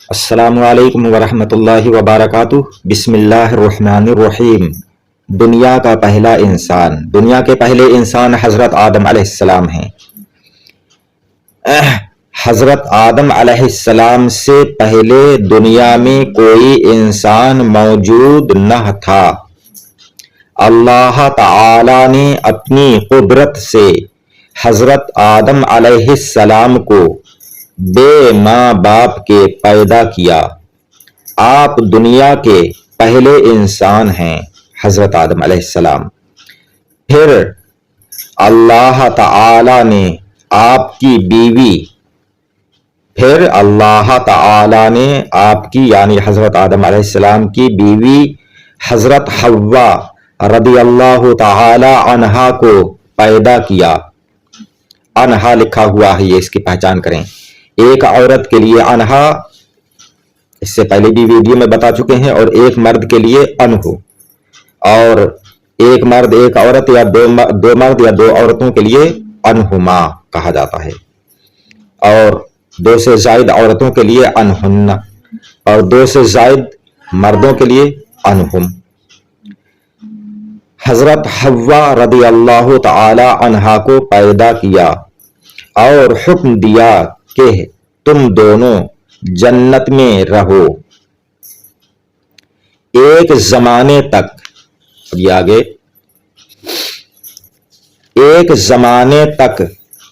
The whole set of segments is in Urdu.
السلام علیکم ورحمۃ اللہ وبرکاتہ۔ بسم اللہ الرحمن الرحیم۔ دنیا کا پہلا انسان، دنیا کے پہلے انسان حضرت آدم علیہ السلام ہیں۔ حضرت آدم علیہ السلام سے پہلے دنیا میں کوئی انسان موجود نہ تھا۔ اللہ تعالی نے اپنی قدرت سے حضرت آدم علیہ السلام کو بے ماں باپ کے پیدا کیا۔ آپ دنیا کے پہلے انسان ہیں، حضرت آدم علیہ السلام۔ پھر اللہ تعالی نے آپ کی بیوی، یعنی حضرت آدم علیہ السلام کی بیوی حضرت حوا رضی اللہ تعالی عنہا کو پیدا کیا۔ انہا لکھا ہوا ہے، یہ اس کی پہچان کریں۔ ایک عورت کے لیے انہا، اس سے پہلے بھی ویڈیو میں بتا چکے ہیں، اور ایک مرد کے لیے انہو، اور ایک مرد ایک عورت یا دو مرد یا دو عورتوں کے لیے انہما کہا جاتا ہے، اور دو سے زائد عورتوں کے لیے انہن، اور دو سے زائد مردوں کے لیے انہم۔ حضرت حوا رضی اللہ تعالی عنہا کو پیدا کیا اور حکم دیا کہ تم دونوں جنت میں رہو ایک زمانے تک۔ اب یہ آگے، ایک زمانے تک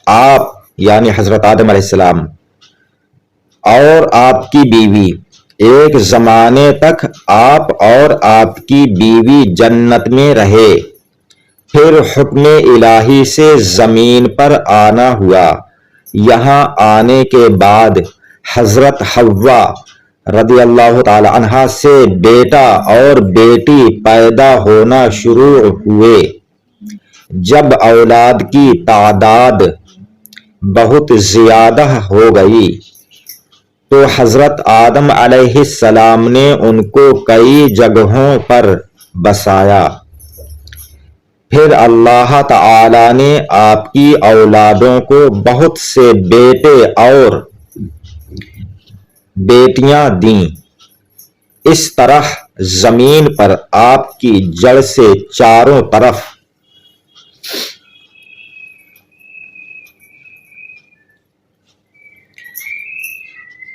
آپ یعنی حضرت آدم علیہ السلام اور آپ کی بیوی، ایک زمانے تک آپ اور آپ کی بیوی جنت میں رہے۔ پھر حکم الہی سے زمین پر آنا ہوا۔ یہاں آنے کے بعد حضرت حوا رضی اللہ تعالی عنہا سے بیٹا اور بیٹی پیدا ہونا شروع ہوئے۔ جب اولاد کی تعداد بہت زیادہ ہو گئی تو حضرت آدم علیہ السلام نے ان کو کئی جگہوں پر بسایا۔ پھر اللہ تعالی نے آپ کی اولادوں کو بہت سے بیٹے اور بیٹیاں دیں۔ اس طرح زمین پر آپ کی جڑ سے چاروں طرف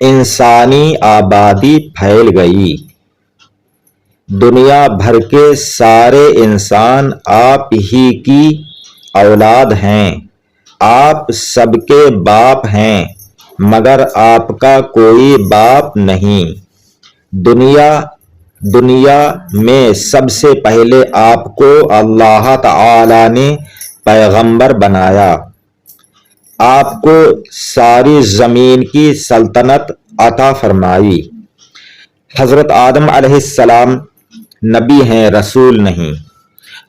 انسانی آبادی پھیل گئی۔ دنیا بھر کے سارے انسان آپ ہی کی اولاد ہیں۔ آپ سب کے باپ ہیں، مگر آپ کا کوئی باپ نہیں۔ دنیا میں سب سے پہلے آپ کو اللہ تعالی نے پیغمبر بنایا۔ آپ کو ساری زمین کی سلطنت عطا فرمائی۔ حضرت آدم علیہ السلام نبی ہیں، رسول نہیں۔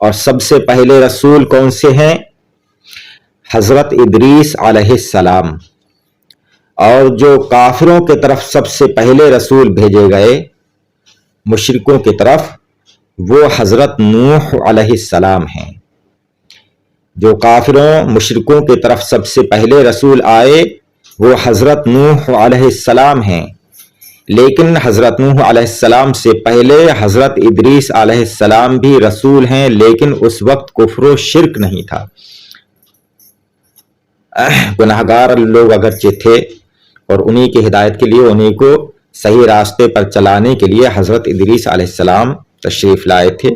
اور سب سے پہلے رسول کون سے ہیں؟ حضرت ادریس علیہ السلام۔ اور جو کافروں کی طرف سب سے پہلے رسول بھیجے گئے مشرکوں کی طرف، وہ حضرت نوح علیہ السلام ہیں۔ جو کافروں مشرکوں کی طرف سب سے پہلے رسول آئے وہ حضرت نوح علیہ السلام ہیں۔ لیکن حضرت نوح علیہ السلام سے پہلے حضرت ادریس علیہ السلام بھی رسول ہیں، لیکن اس وقت کفر و شرک نہیں تھا۔ گناہگار لوگ اگرچہ تھے، اور انہی کی ہدایت کے لیے، انہی کو صحیح راستے پر چلانے کے لیے حضرت ادریس علیہ السلام تشریف لائے تھے۔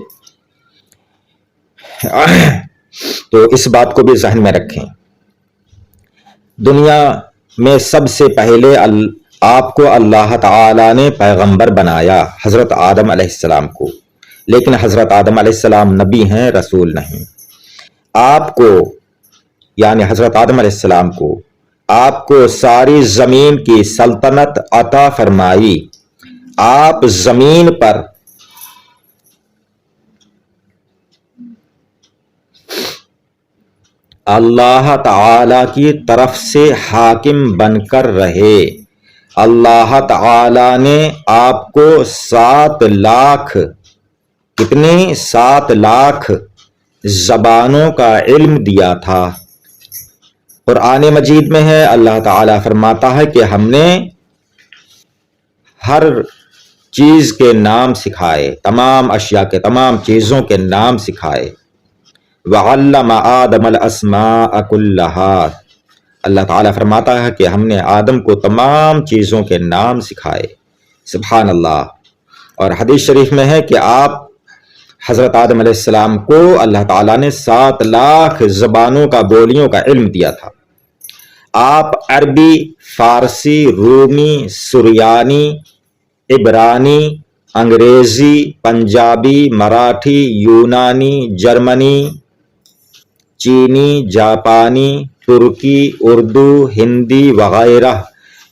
تو اس بات کو بھی ذہن میں رکھیں۔ دنیا میں سب سے پہلے آپ کو اللہ تعالی نے پیغمبر بنایا، حضرت آدم علیہ السلام کو، لیکن حضرت آدم علیہ السلام نبی ہیں، رسول نہیں۔ آپ کو یعنی حضرت آدم علیہ السلام کو آپ کو ساری زمین کی سلطنت عطا فرمائی۔ آپ زمین پر اللہ تعالی کی طرف سے حاکم بن کر رہے۔ اللہ تعالی نے آپ کو 7 لاکھ کتنے 7 لاکھ زبانوں کا علم دیا تھا۔ قرآن مجید میں ہے، اللہ تعالیٰ فرماتا ہے کہ ہم نے ہر چیز کے نام سکھائے، تمام اشیاء کے، تمام چیزوں کے نام سکھائے۔ وعلم آدم الاسماء کلہا، اللہ تعالیٰ فرماتا ہے کہ ہم نے آدم کو تمام چیزوں کے نام سکھائے۔ سبحان اللہ۔ اور حدیث شریف میں ہے کہ آپ حضرت آدم علیہ السلام کو اللہ تعالیٰ نے 7 لاکھ زبانوں کا، بولیوں کا علم دیا تھا۔ آپ عربی، فارسی، رومی، سریانی، عبرانی، انگریزی، پنجابی، مراٹھی، یونانی، جرمنی، چینی، جاپانی، ترکی، اردو، ہندی وغیرہ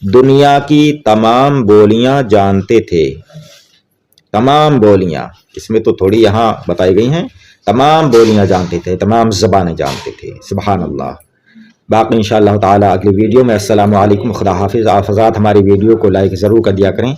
دنیا کی تمام بولیاں جانتے تھے۔ تمام بولیاں، اس میں تو تھوڑی یہاں بتائی گئی ہیں، تمام بولیاں جانتے تھے، تمام زبانیں جانتے تھے۔ سبحان اللہ۔ باقی انشاءاللہ تعالی اگلی ویڈیو میں۔ السلام علیکم، خدا حافظ۔ آپ حضرات ہماری ویڈیو کو لائک ضرور کر دیا کریں۔